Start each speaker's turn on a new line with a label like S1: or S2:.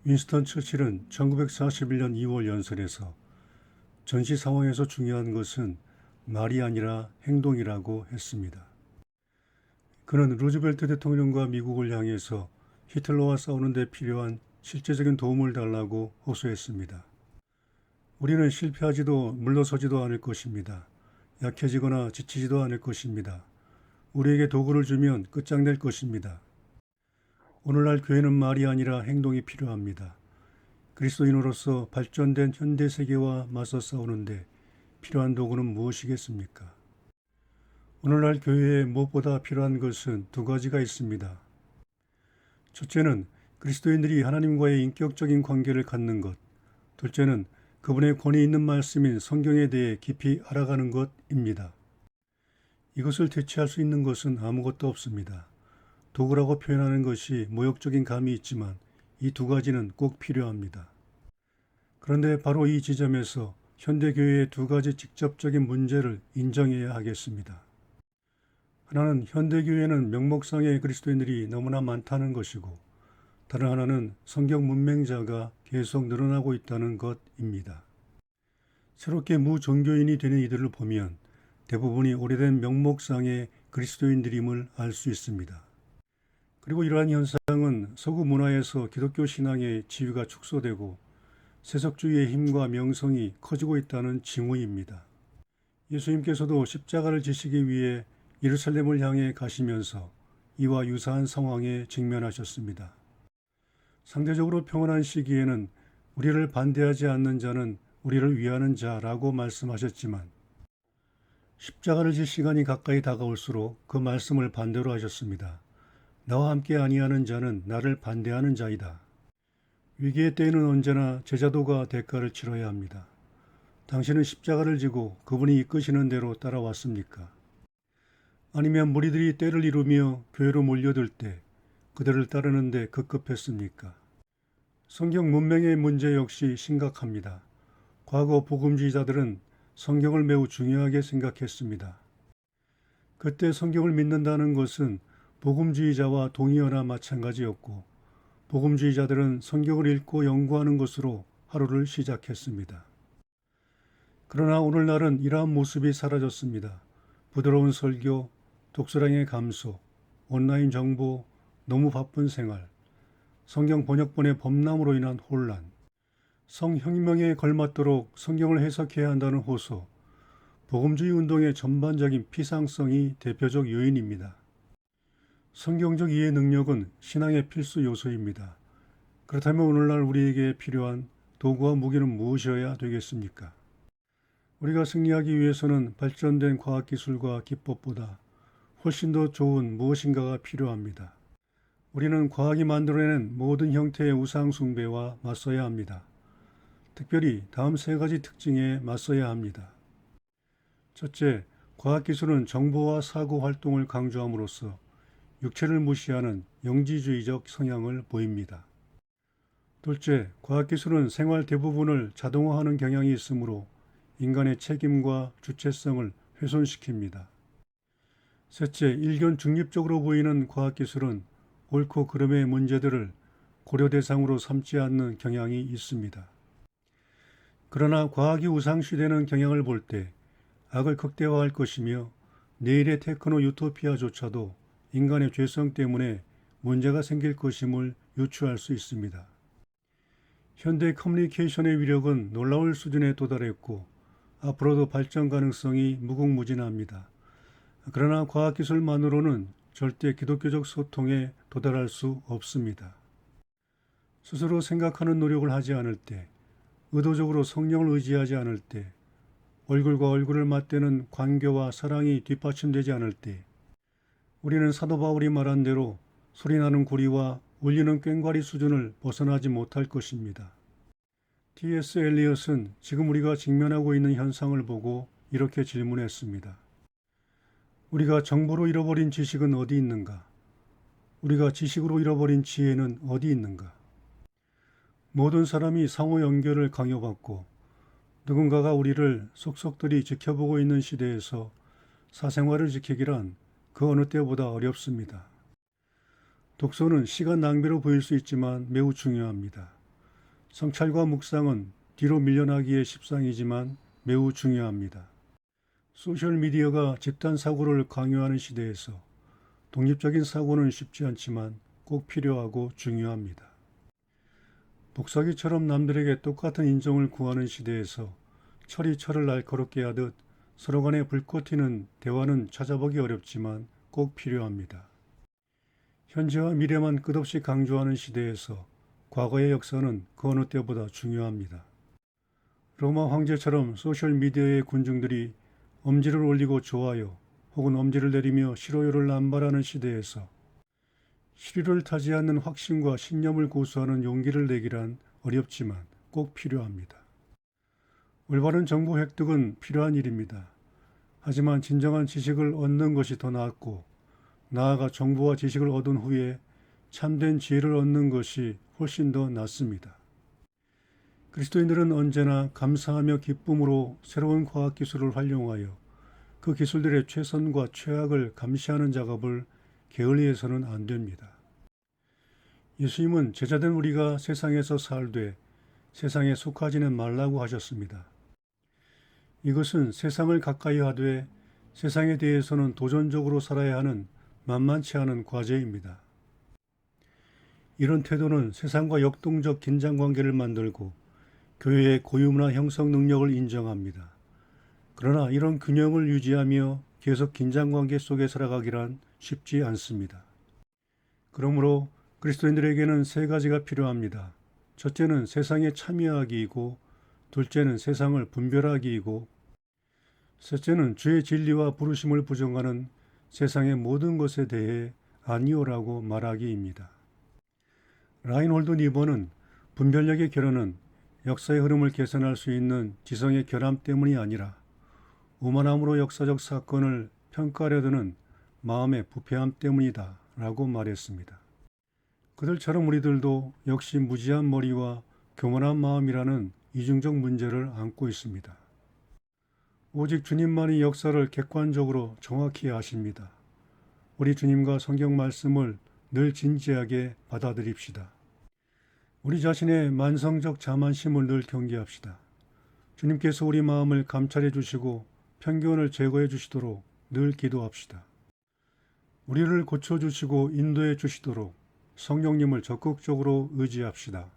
S1: 윈스턴 처칠은 1941년 2월 연설에서 전시 상황에서 중요한 것은 말이 아니라 행동이라고 했습니다. 그는 루즈벨트 대통령과 미국을 향해서 히틀러와 싸우는 데 필요한 실제적인 도움을 달라고 호소했습니다. 우리는 실패하지도 물러서지도 않을 것입니다. 약해지거나 지치지도 않을 것입니다. 우리에게 도구를 주면 끝장낼 것입니다. 오늘날 교회는 말이 아니라 행동이 필요합니다. 그리스도인으로서 발전된 현대 세계와 맞서 싸우는데 필요한 도구는 무엇이겠습니까? 오늘날 교회에 무엇보다 필요한 것은 두 가지가 있습니다. 첫째는 그리스도인들이 하나님과의 인격적인 관계를 갖는 것, 둘째는 그분의 권위 있는 말씀인 성경에 대해 깊이 알아가는 것입니다. 이것을 대체할 수 있는 것은 아무것도 없습니다. 도구라고 표현하는 것이 모욕적인 감이 있지만 이 두 가지는 꼭 필요합니다. 그런데 바로 이 지점에서 현대교회의 두 가지 직접적인 문제를 인정해야 하겠습니다. 하나는 현대교회는 명목상의 그리스도인들이 너무나 많다는 것이고, 다른 하나는 성경 문맹자가 계속 늘어나고 있다는 것입니다. 새롭게 무종교인이 되는 이들을 보면 대부분이 오래된 명목상의 그리스도인들임을 알 수 있습니다. 그리고 이러한 현상은 서구 문화에서 기독교 신앙의 지위가 축소되고 세속주의의 힘과 명성이 커지고 있다는 징후입니다. 예수님께서도 십자가를 지시기 위해 예루살렘을 향해 가시면서 이와 유사한 상황에 직면하셨습니다. 상대적으로 평온한 시기에는 우리를 반대하지 않는 자는 우리를 위하는 자라고 말씀하셨지만 십자가를 질 시간이 가까이 다가올수록 그 말씀을 반대로 하셨습니다. 나와 함께 아니하는 자는 나를 반대하는 자이다. 위기의 때에는 언제나 제자도가 대가를 치러야 합니다. 당신은 십자가를 지고 그분이 이끄시는 대로 따라왔습니까? 아니면 무리들이 때를 이루며 교회로 몰려들 때 그들을 따르는데 급급했습니까? 성경 문맹의 문제 역시 심각합니다. 과거 복음주의자들은 성경을 매우 중요하게 생각했습니다. 그때 성경을 믿는다는 것은 복음주의자와 동의어나 마찬가지였고, 복음주의자들은 성경을 읽고 연구하는 것으로 하루를 시작했습니다. 그러나 오늘날은 이러한 모습이 사라졌습니다. 부드러운 설교, 독서량의 감소, 온라인 정보, 너무 바쁜 생활, 성경 번역본의 범람으로 인한 혼란, 성혁명에 걸맞도록 성경을 해석해야 한다는 호소, 복음주의 운동의 전반적인 피상성이 대표적 요인입니다. 성경적 이해 능력은 신앙의 필수 요소입니다. 그렇다면 오늘날 우리에게 필요한 도구와 무기는 무엇이어야 되겠습니까? 우리가 승리하기 위해서는 발전된 과학기술과 기법보다 훨씬 더 좋은 무엇인가가 필요합니다. 우리는 과학이 만들어낸 모든 형태의 우상 숭배와 맞서야 합니다. 특별히 다음 세 가지 특징에 맞서야 합니다. 첫째, 과학기술은 정보와 사고 활동을 강조함으로써 육체를 무시하는 영지주의적 성향을 보입니다. 둘째, 과학기술은 생활 대부분을 자동화하는 경향이 있으므로 인간의 책임과 주체성을 훼손시킵니다. 셋째, 일견 중립적으로 보이는 과학기술은 옳고 그름의 문제들을 고려 대상으로 삼지 않는 경향이 있습니다. 그러나 과학이 우상시되는 경향을 볼 때 악을 극대화할 것이며 내일의 테크노 유토피아조차도 인간의 죄성 때문에 문제가 생길 것임을 유추할 수 있습니다. 현대 커뮤니케이션의 위력은 놀라울 수준에 도달했고 앞으로도 발전 가능성이 무궁무진합니다. 그러나 과학기술만으로는 절대 기독교적 소통에 도달할 수 없습니다. 스스로 생각하는 노력을 하지 않을 때, 의도적으로 성령을 의지하지 않을 때, 얼굴과 얼굴을 맞대는 관계와 사랑이 뒷받침되지 않을 때, 우리는 사도 바울이 말한 대로 소리나는 구리와 울리는 꽹과리 수준을 벗어나지 못할 것입니다. T.S. 엘리엇은 지금 우리가 직면하고 있는 현상을 보고 이렇게 질문했습니다. 우리가 정보로 잃어버린 지식은 어디 있는가? 우리가 지식으로 잃어버린 지혜는 어디 있는가? 모든 사람이 상호 연결을 강요받고 누군가가 우리를 속속들이 지켜보고 있는 시대에서 사생활을 지키기란 그 어느 때보다 어렵습니다. 독서는 시간 낭비로 보일 수 있지만 매우 중요합니다. 성찰과 묵상은 뒤로 밀려나기에 십상이지만 매우 중요합니다. 소셜미디어가 집단 사고를 강요하는 시대에서 독립적인 사고는 쉽지 않지만 꼭 필요하고 중요합니다. 복사기처럼 남들에게 똑같은 인정을 구하는 시대에서 철이 철을 날카롭게 하듯 서로 간에 불꽃 튀는 대화는 찾아보기 어렵지만 꼭 필요합니다. 현재와 미래만 끝없이 강조하는 시대에서 과거의 역사는 그 어느 때보다 중요합니다. 로마 황제처럼 소셜미디어의 군중들이 엄지를 올리고 좋아요 혹은 엄지를 내리며 싫어요를 남발하는 시대에서 시류를 타지 않는 확신과 신념을 고수하는 용기를 내기란 어렵지만 꼭 필요합니다. 올바른 정보 획득은 필요한 일입니다. 하지만 진정한 지식을 얻는 것이 더 낫고 나아가 정보와 지식을 얻은 후에 참된 지혜를 얻는 것이 훨씬 더 낫습니다. 그리스도인들은 언제나 감사하며 기쁨으로 새로운 과학기술을 활용하여 그 기술들의 최선과 최악을 감시하는 작업을 게을리해서는 안 됩니다. 예수님은 제자된 우리가 세상에서 살되 세상에 속하지는 말라고 하셨습니다. 이것은 세상을 가까이 하되 세상에 대해서는 도전적으로 살아야 하는 만만치 않은 과제입니다. 이런 태도는 세상과 역동적 긴장관계를 만들고 교회의 고유문화 형성 능력을 인정합니다. 그러나 이런 균형을 유지하며 계속 긴장관계 속에 살아가기란 쉽지 않습니다. 그러므로 그리스도인들에게는 세 가지가 필요합니다. 첫째는 세상에 참여하기이고, 둘째는 세상을 분별하기이고, 셋째는 주의 진리와 부르심을 부정하는 세상의 모든 것에 대해 아니오라고 말하기입니다. 라인홀드 니버는 분별력의 결함은 역사의 흐름을 개선할 수 있는 지성의 결함 때문이 아니라 오만함으로 역사적 사건을 평가하려 드는 마음의 부패함 때문이다 라고 말했습니다. 그들처럼 우리들도 역시 무지한 머리와 교만한 마음이라는 이중적 문제를 안고 있습니다. 오직 주님만이 역사를 객관적으로 정확히 아십니다. 우리 주님과 성경 말씀을 늘 진지하게 받아들입시다. 우리 자신의 만성적 자만심을 늘 경계합시다. 주님께서 우리 마음을 감찰해 주시고 편견을 제거해 주시도록 늘 기도합시다. 우리를 고쳐주시고 인도해 주시도록 성령님을 적극적으로 의지합시다.